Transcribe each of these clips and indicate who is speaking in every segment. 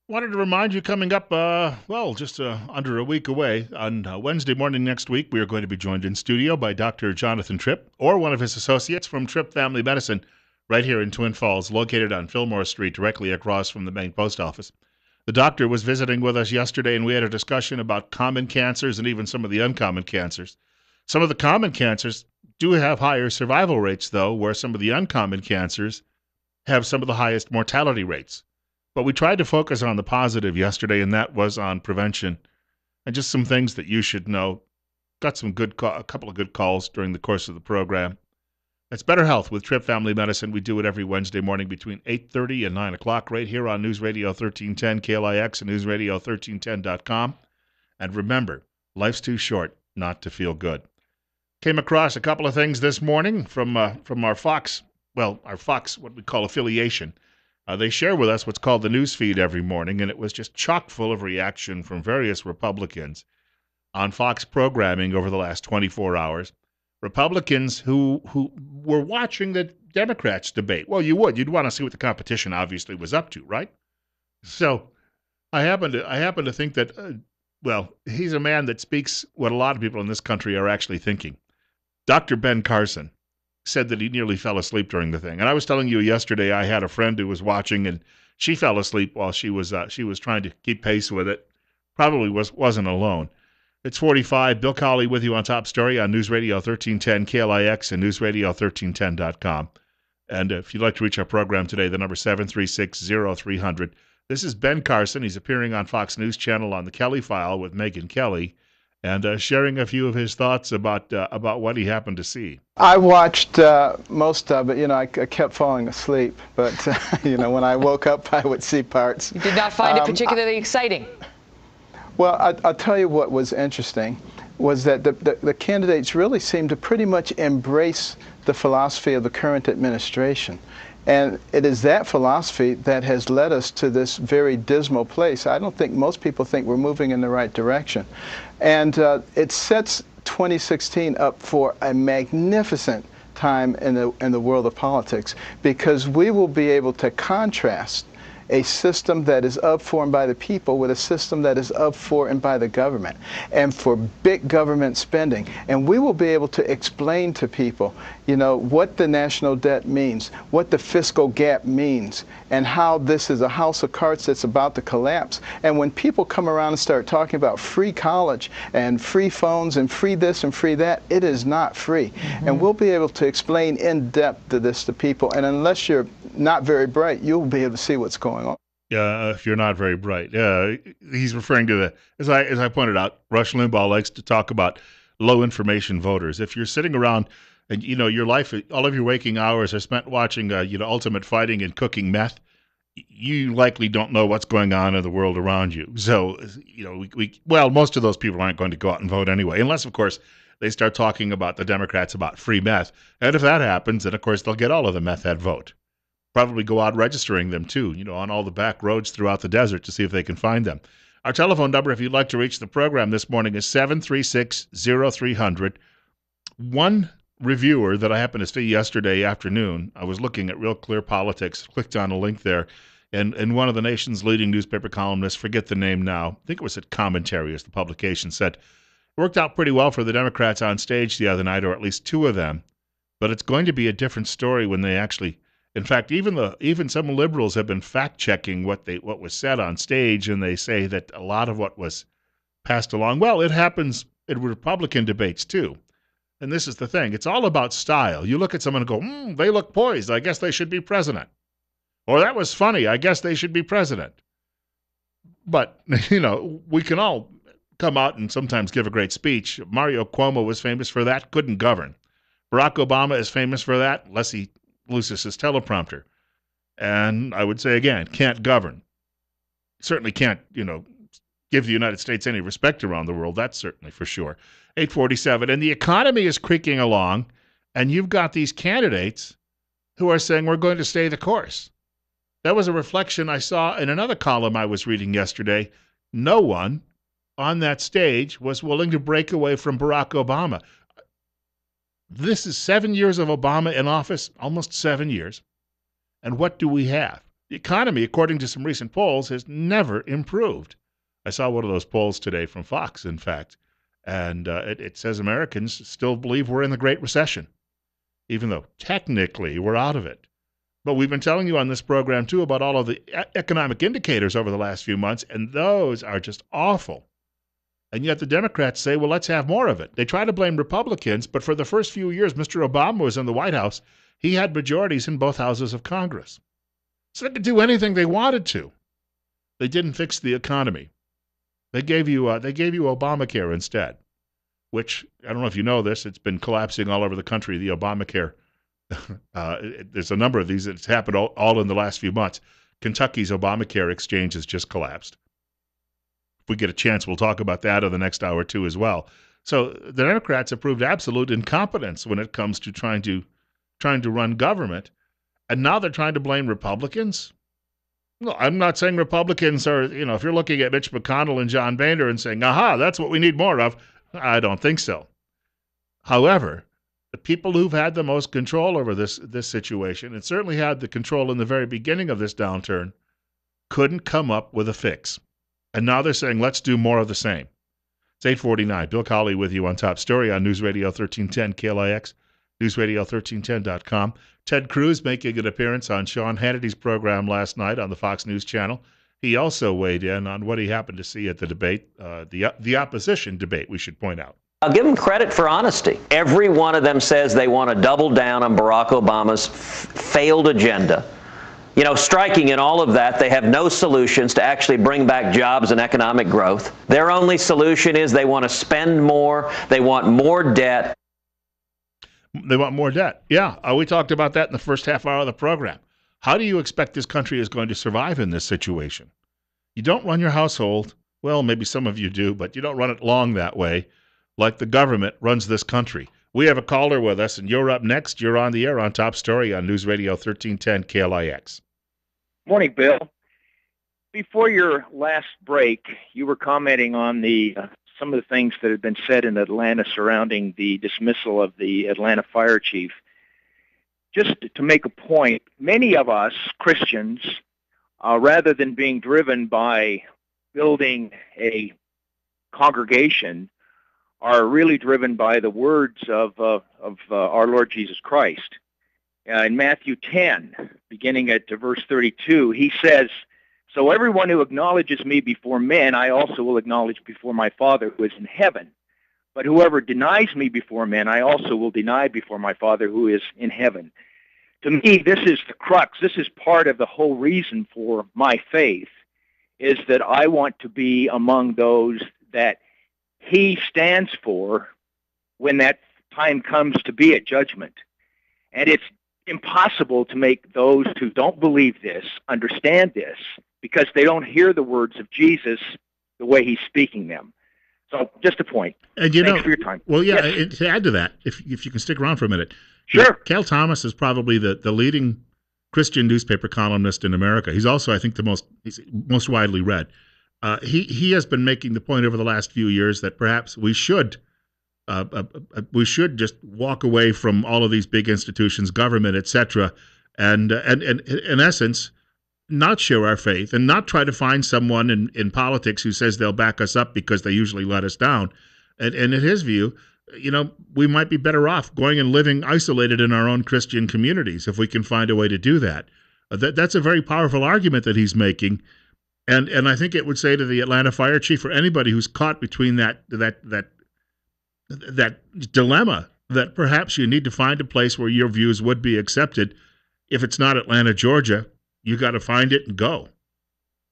Speaker 1: Wanted to remind you coming up, just under a week away, on Wednesday morning next week, we are going to be joined in studio by Dr. Jonathan Tripp or one of his associates from Tripp Family Medicine right here in Twin Falls, located on Fillmore Street, directly across from the main post office. The doctor was visiting with us yesterday, and we had a discussion about common cancers and even some of the uncommon cancers. Some of the common cancers do have higher survival rates, though, where some of the uncommon cancers have some of the highest mortality rates. But we tried to focus on the positive yesterday, and that was on prevention and just some things that you should know. Got a couple of good calls during the course of the program. It's Better Health with Tripp Family Medicine. We do it every Wednesday morning between 8:30 and 9 o'clock right here on News Radio 1310 KLIX and newsradio1310.com. And remember, life's too short not to feel good. Came across a couple of things this morning from our Fox, what we call affiliation. They share with us what's called the news feed every morning, and it was just chock full of reaction from various Republicans on Fox programming over the last 24 hours. Republicans who were watching the Democrats debate. Well, you'd want to see what the competition obviously was up to, right? So I happen to think that he's a man that speaks what a lot of people in this country are actually thinking. Dr. Ben Carson said that he nearly fell asleep during the thing. And I was telling you yesterday, I had a friend who was watching, and she fell asleep while she was trying to keep pace with it. Probably wasn't alone. It's 45. Bill Colley with you on Top Story on News Radio 1310 KLIX and newsradio1310.com. And if you'd like to reach our program today, the number 736-0300. This is Ben Carson. He's appearing on Fox News Channel on the Kelly File with Megyn Kelly, and sharing a few of his thoughts about what he happened to see.
Speaker 2: I watched most of it. I kept falling asleep, but when I woke up, I would see parts.
Speaker 3: You did not find it particularly exciting?
Speaker 2: Well, I'll tell you what was interesting was that the candidates really seemed to pretty much embrace the philosophy of the current administration. And it is that philosophy that has led us to this very dismal place. I don't think most people think we're moving in the right direction. And it sets 2016 up for a magnificent time in the world of politics, because we will be able to contrast a system that is up for and by the people with a system that is up for and by the government, and for big government spending. And we will be able to explain to people, what the national debt means, what the fiscal gap means, and how this is a house of cards that's about to collapse. And when people come around and start talking about free college and free phones and free this and free that, it is not free. Mm-hmm. And we'll be able to explain in depth to this to people. And unless you're not very bright, you'll be able to see what's going on.
Speaker 1: Yeah, if you're not very bright. He's referring to as I pointed out, Rush Limbaugh likes to talk about low information voters. If you're sitting around and your life, all of your waking hours are spent watching Ultimate Fighting and cooking meth, you likely don't know what's going on in the world around you. So most of those people aren't going to go out and vote anyway, unless of course they start talking about the Democrats about free meth. And if that happens, then of course they'll get all of the meth head vote. Probably go out registering them too, on all the back roads throughout the desert to see if they can find them. Our telephone number, if you'd like to reach the program this morning, is 736-0300. One reviewer that I happened to see yesterday afternoon, I was looking at Real Clear Politics, clicked on a link there, and one of the nation's leading newspaper columnists, forget the name now, I think it was at Commentary as the publication said, it worked out pretty well for the Democrats on stage the other night, or at least two of them, but it's going to be a different story when they actually... In fact, even some liberals have been fact-checking what was said on stage, and they say that a lot of what was passed along, it happens in Republican debates too. And this is the thing. It's all about style. You look at someone and go, they look poised. I guess they should be president. Or that was funny. I guess they should be president. But, we can all come out and sometimes give a great speech. Mario Cuomo was famous for that, couldn't govern. Barack Obama is famous for that, unless he loses his teleprompter. And I would say again, can't govern. Certainly can't, give the United States any respect around the world. That's certainly for sure. 847. And the economy is creaking along, and you've got these candidates who are saying we're going to stay the course. That was a reflection I saw in another column I was reading yesterday. No one on that stage was willing to break away from Barack Obama. This is 7 years of Obama in office, almost 7 years. And what do we have? The economy, according to some recent polls, has never improved. I saw one of those polls today from Fox, in fact, and it says Americans still believe we're in the Great Recession, even though technically we're out of it. But we've been telling you on this program, too, about all of the economic indicators over the last few months, and those are just awful. And yet the Democrats say, well, let's have more of it. They try to blame Republicans, but for the first few years Mr. Obama was in the White House, he had majorities in both houses of Congress. So they could do anything they wanted to. They didn't fix the economy. They gave you Obamacare instead, which, I don't know if you know this, it's been collapsing all over the country, the Obamacare. There's a number of these that's happened all in the last few months. Kentucky's Obamacare exchange has just collapsed. If we get a chance, we'll talk about that in the next hour or two as well. So the Democrats have proved absolute incompetence when it comes to trying to run government, and now they're trying to blame Republicans. No, I'm not saying Republicans are, if you're looking at Mitch McConnell and John Boehner and saying, aha, that's what we need more of, I don't think so. However, the people who've had the most control over this situation, and certainly had the control in the very beginning of this downturn, couldn't come up with a fix. And now they're saying, let's do more of the same. It's 8:49. Bill Colley with you on Top Story on News Radio 1310 KLIX, newsradio1310.com. Ted Cruz making an appearance on Sean Hannity's program last night on the Fox News Channel. He also weighed in on what he happened to see at the debate, the opposition debate, we should point out.
Speaker 4: I'll give them credit for honesty. Every one of them says they want to double down on Barack Obama's failed agenda. Striking in all of that, they have no solutions to actually bring back jobs and economic growth. Their only solution is they want to spend more, they want more debt.
Speaker 1: They want more debt. Yeah, we talked about that in the first half hour of the program. How do you expect this country is going to survive in this situation? You don't run your household, well, maybe some of you do, but you don't run it long that way, like the government runs this country. We have a caller with us, and you're up next. You're on the air on Top Story on News Radio 1310 KLIX.
Speaker 5: Morning, Bill. Before your last break, you were commenting on some of the things that had been said in Atlanta surrounding the dismissal of the Atlanta fire chief. Just to make a point, many of us Christians, rather than being driven by building a congregation, are really driven by the words of our Lord Jesus Christ. In Matthew 10, beginning at verse 32, he says, "So everyone who acknowledges me before men, I also will acknowledge before my Father who is in heaven. But whoever denies me before men, I also will deny before my Father who is in heaven." To me, this is the crux. This is part of the whole reason for my faith, is that I want to be among those that he stands for when that time comes to be at judgment. And it's impossible to make those who don't believe this understand this, because they don't hear the words of Jesus the way he's speaking them. So just a point.
Speaker 1: And
Speaker 5: Thanks for your time.
Speaker 1: Well, yeah,
Speaker 5: yes.
Speaker 1: To add to that, if you can stick around for a minute.
Speaker 5: Sure.
Speaker 1: Cal Thomas is probably the leading Christian newspaper columnist in America. He's also, I think, he's most widely read. He has been making the point over the last few years that perhaps we should just walk away from all of these big institutions, government, etc., and in essence, not share our faith and not try to find someone in politics who says they'll back us up because they usually let us down. And in his view, we might be better off going and living isolated in our own Christian communities if we can find a way to do that. That's a very powerful argument that he's making. And I think it would say to the Atlanta fire chief, or anybody who's caught between that dilemma, that perhaps you need to find a place where your views would be accepted. If it's not Atlanta, Georgia, you got to find it and go.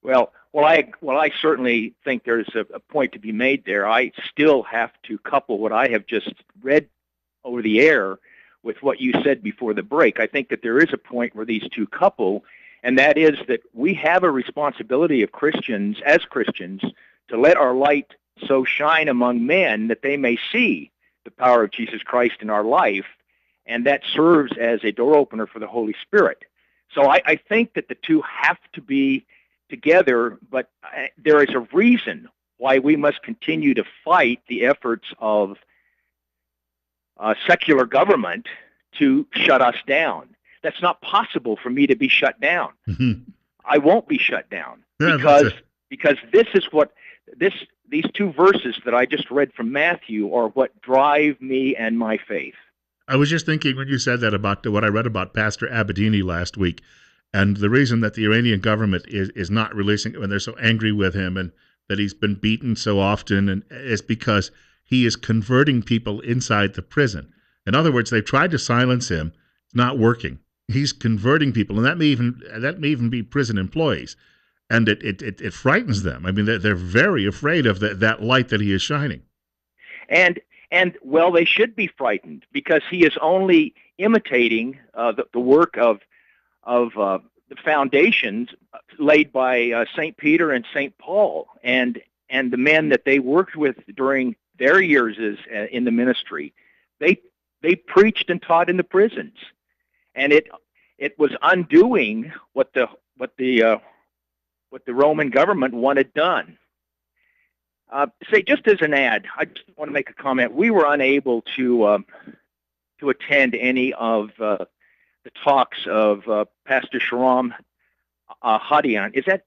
Speaker 5: Well, I certainly think there's a point to be made there. I still have to couple what I have just read over the air with what you said before the break. I think that there is a point where these two couple, and that is that we have a responsibility of Christians, as Christians, to let our light so shine among men that they may see the power of Jesus Christ in our life, and that serves as a door opener for the Holy Spirit. So I think that the two have to be together, but there is a reason why we must continue to fight the efforts of secular government to shut us down. That's not possible for me to be shut down.
Speaker 1: Mm-hmm.
Speaker 5: I won't be shut down
Speaker 1: Yeah,
Speaker 5: because this is what these two verses that I just read from Matthew are what drive me and my faith.
Speaker 1: I was just thinking when you said that about what I read about Pastor Abedini last week, and the reason that the Iranian government is not releasing when they're so angry with him and that he's been beaten so often, and is because he is converting people inside the prison. In other words, they've tried to silence him; it's not working. He's converting people, and that may even be prison employees, and it frightens them. I mean, they're very afraid of that light that he is shining.
Speaker 5: And well, they should be frightened because he is only imitating the work of the foundations laid by St. Peter and St. Paul and the men that they worked with during their years in the ministry. They preached and taught in the prisons, and it was undoing what the Roman government wanted done. Say, just as an ad, I just want to make a comment. We were unable to attend any of the talks of Pastor Sharam Hadian. Is that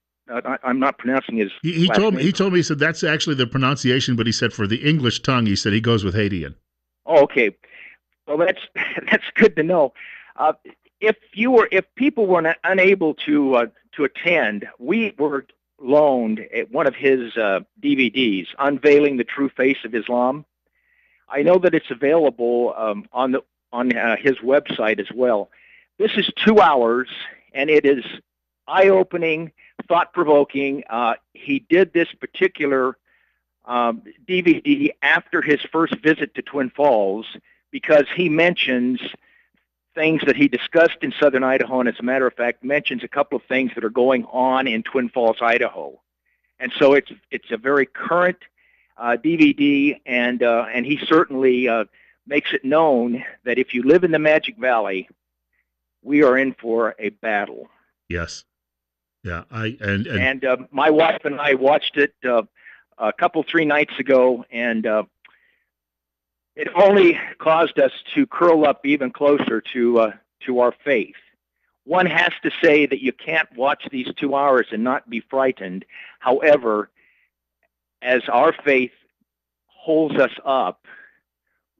Speaker 5: I'm not pronouncing his
Speaker 1: He
Speaker 5: last
Speaker 1: told me.
Speaker 5: name.
Speaker 1: He told me. He said that's actually the pronunciation, but he said for the English tongue, he said he goes with Hadian.
Speaker 5: Oh, okay. Well, that's good to know. If people were unable to attend, we were loaned one of his DVDs, Unveiling the True Face of Islam. I know that it's available on his website as well. This is 2 hours, and it is eye-opening, thought-provoking. He did this particular DVD after his first visit to Twin Falls because he mentions things that he discussed in southern Idaho, and as a matter of fact, mentions a couple of things that are going on in Twin Falls, Idaho. And so it's a very current DVD, and he certainly makes it known that if you live in the Magic Valley, we are in for a battle.
Speaker 1: Yes, yeah.
Speaker 5: And my wife and I watched it a couple 3 nights ago, and it only caused us to curl up even closer to our faith. One has to say that you can't watch these 2 hours and not be frightened. However, as our faith holds us up,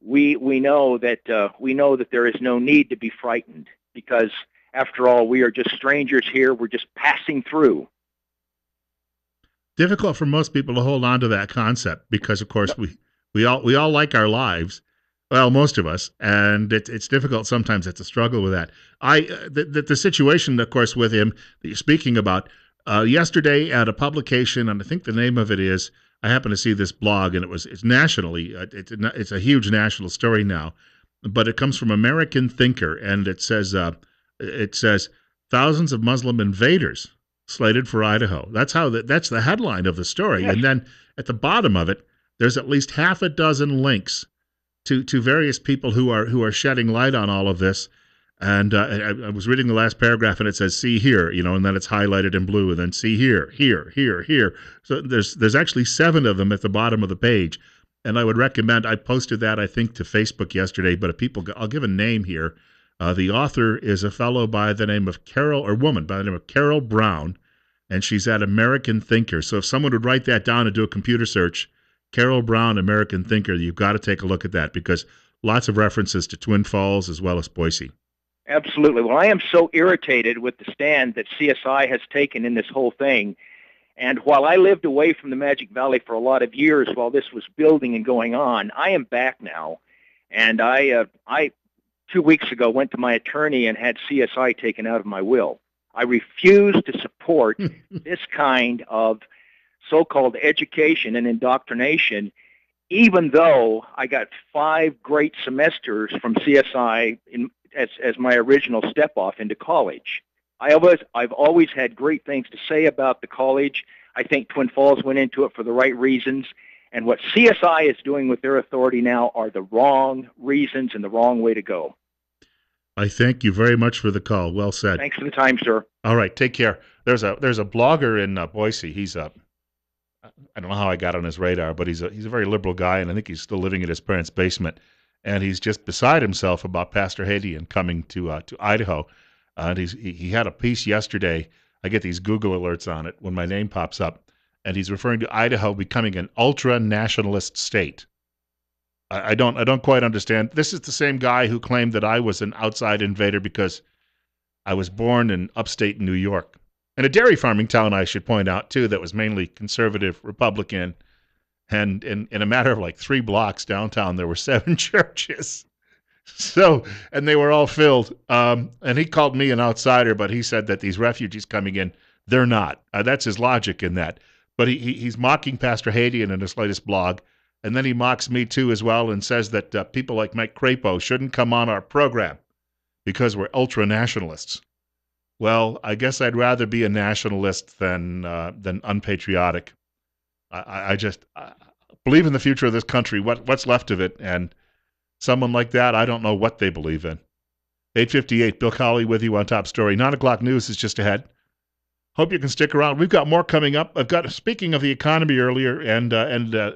Speaker 5: we know that there is no need to be frightened because, after all, we are just strangers here. We're just passing through.
Speaker 1: Difficult for most people to hold on to that concept because, of course, we all like our lives. Well, most of us, and it's difficult sometimes. It's a struggle with that. The situation, of course, with him that you're speaking about yesterday at a publication, and I think the name of it is. I happened to see this blog, and it's nationally. It's a huge national story now, but it comes from American Thinker, and it says thousands of Muslim invaders slated for Idaho. That's the headline of the story,
Speaker 5: Yes.
Speaker 1: And then at the bottom of it, there's at least half a dozen links to various people who are shedding light on all of this. And I was reading the last paragraph, and it says "see here," and then it's highlighted in blue, and then "see here, here, here, here." So there's actually 7 of them at the bottom of the page, and I would recommend. I posted that I think to Facebook yesterday, but I'll give a name here. The author is a fellow by the name of woman by the name of Carol Brown, and she's at American Thinker. So if someone would write that down and do a computer search, Carol Brown, American Thinker, you've got to take a look at that because lots of references to Twin Falls as well as Boise.
Speaker 5: Absolutely. Well, I am so irritated with the stand that CSI has taken in this whole thing. And while I lived away from the Magic Valley for a lot of years while this was building and going on, I am back now. And I 2 weeks ago went to my attorney and had CSI taken out of my will. I refuse to support this kind of so-called education and indoctrination, even though I got 5 great semesters from CSI as my original step-off into college. I've always had great things to say about the college. I think Twin Falls went into it for the right reasons. And what CSI is doing with their authority now are the wrong reasons and the wrong way to go.
Speaker 1: I thank you very much for the call. Well said.
Speaker 5: Thanks for the time, sir.
Speaker 1: All right, take care. There's a blogger in Boise. He's I don't know how I got on his radar, but he's a very liberal guy, and I think he's still living in his parents' basement. And he's just beside himself about Pastor Hadian coming to Idaho. And he had a piece yesterday I get these Google alerts on it when my name pops up, and he's referring to Idaho becoming an ultra-nationalist state. I don't quite understand. This is the same guy who claimed that I was an outside invader because I was born in upstate New York. In a dairy farming town, I should point out, too, that was mainly conservative, Republican. And in a matter of like 3 blocks downtown, there were 7 churches. So, and they were all filled. And he called me an outsider, but he said that these refugees coming in, they're not. That's his logic in that. But he's mocking Pastor Hadian in his latest blog. And then he mocks me too as well and says that people like Mike Crapo shouldn't come on our program because we're ultra-nationalists. Well, I guess I'd rather be a nationalist than unpatriotic. I just believe in the future of this country, what's left of it, and someone like that, I don't know what they believe in. 8:58, Bill Colley with you on Top Story. 9 o'clock news is just ahead. Hope you can stick around. We've got more coming up. Speaking of the economy earlier and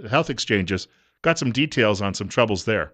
Speaker 1: health exchanges, got some details on some troubles there.